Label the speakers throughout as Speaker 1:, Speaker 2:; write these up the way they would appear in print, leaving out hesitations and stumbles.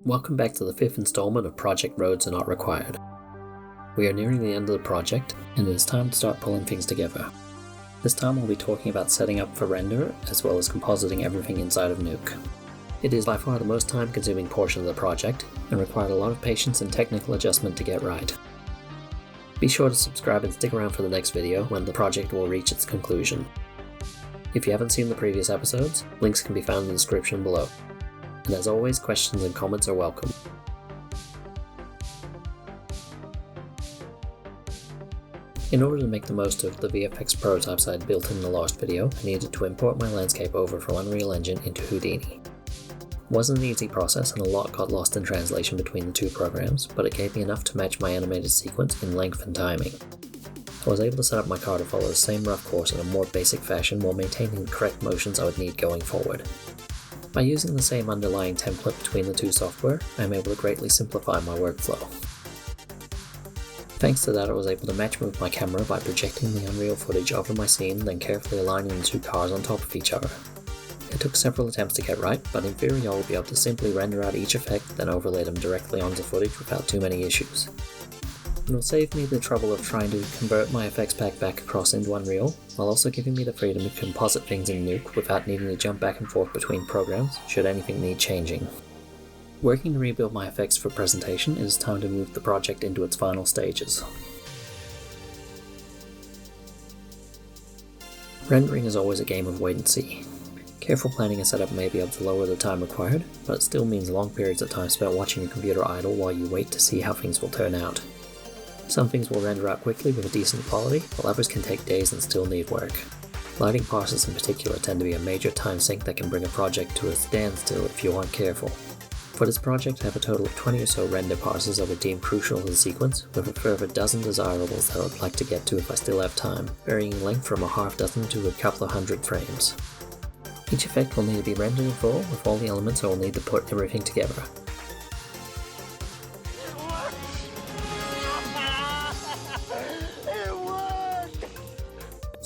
Speaker 1: Welcome back to the 5th installment of Project Roads Are Not Required. We are nearing the end of the project, and it is time to start pulling things together. This time I'll be talking about setting up for render, as well as compositing everything inside of Nuke. It is by far the most time-consuming portion of the project, and required a lot of patience and technical adjustment to get right. Be sure to subscribe and stick around for the next video when the project will reach its conclusion. If you haven't seen the previous episodes, links can be found in the description below. And as always, questions and comments are welcome. In order to make the most of the VFX prototypes I had built in the last video, I needed to import my landscape over from Unreal Engine into Houdini. It wasn't an easy process and a lot got lost in translation between the two programs, but it gave me enough to match my animated sequence in length and timing. I was able to set up my car to follow the same rough course in a more basic fashion while maintaining the correct motions I would need going forward. By using the same underlying template between the two software, I am able to greatly simplify my workflow. Thanks to that, I was able to match move my camera by projecting the Unreal footage over my scene, then carefully aligning the two cars on top of each other. It took several attempts to get right, but in theory I will be able to simply render out each effect, then overlay them directly onto footage without too many issues. It will save me the trouble of trying to convert my effects pack back across into Unreal, while also giving me the freedom to composite things in Nuke without needing to jump back and forth between programs, should anything need changing. Working to rebuild my effects for presentation, it is time to move the project into its final stages. Rendering is always a game of wait and see. Careful planning and setup may be able to lower the time required, but it still means long periods of time spent watching your computer idle while you wait to see how things will turn out. Some things will render out quickly with a decent quality, while others can take days and still need work. Lighting parsers in particular tend to be a major time sink that can bring a project to a standstill if you aren't careful. For this project I have a total of 20 or so render parsers I would deem crucial to the sequence, with a further dozen desirables that I would like to get to if I still have time, varying in length from a half dozen to a couple of hundred frames. Each effect will need to be rendered in full with all the elements I will need to put everything together.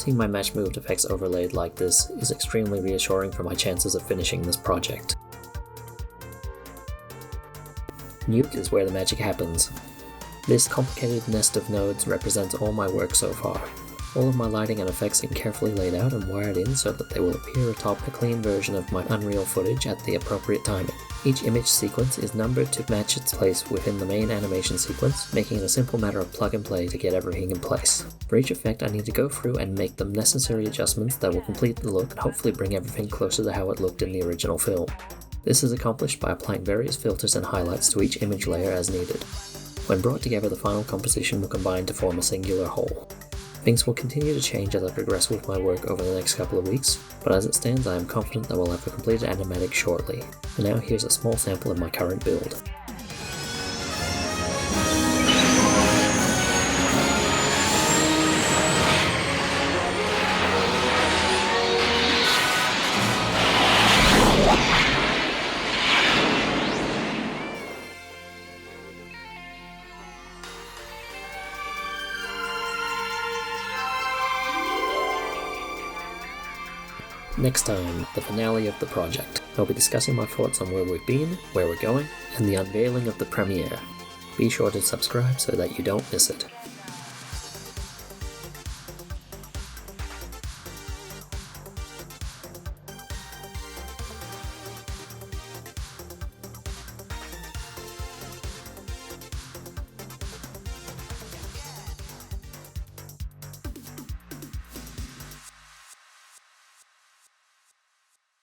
Speaker 1: Seeing my match moved effects overlaid like this is extremely reassuring for my chances of finishing this project. Nuke is where the magic happens. This complicated nest of nodes represents all my work so far. All of my lighting and effects are carefully laid out and wired in so that they will appear atop a clean version of my Unreal footage at the appropriate timing. Each image sequence is numbered to match its place within the main animation sequence, making it a simple matter of plug and play to get everything in place. For each effect I need to go through and make the necessary adjustments that will complete the look and hopefully bring everything closer to how it looked in the original film. This is accomplished by applying various filters and highlights to each image layer as needed. When brought together, the final composition will combine to form a singular whole. Things will continue to change as I progress with my work over the next couple of weeks, but as it stands I am confident that we'll have a completed animatic shortly. And now here's a small sample of my current build. Next time, the finale of the project. I'll be discussing my thoughts on where we've been, where we're going, and the unveiling of the premiere. Be sure to subscribe so that you don't miss it.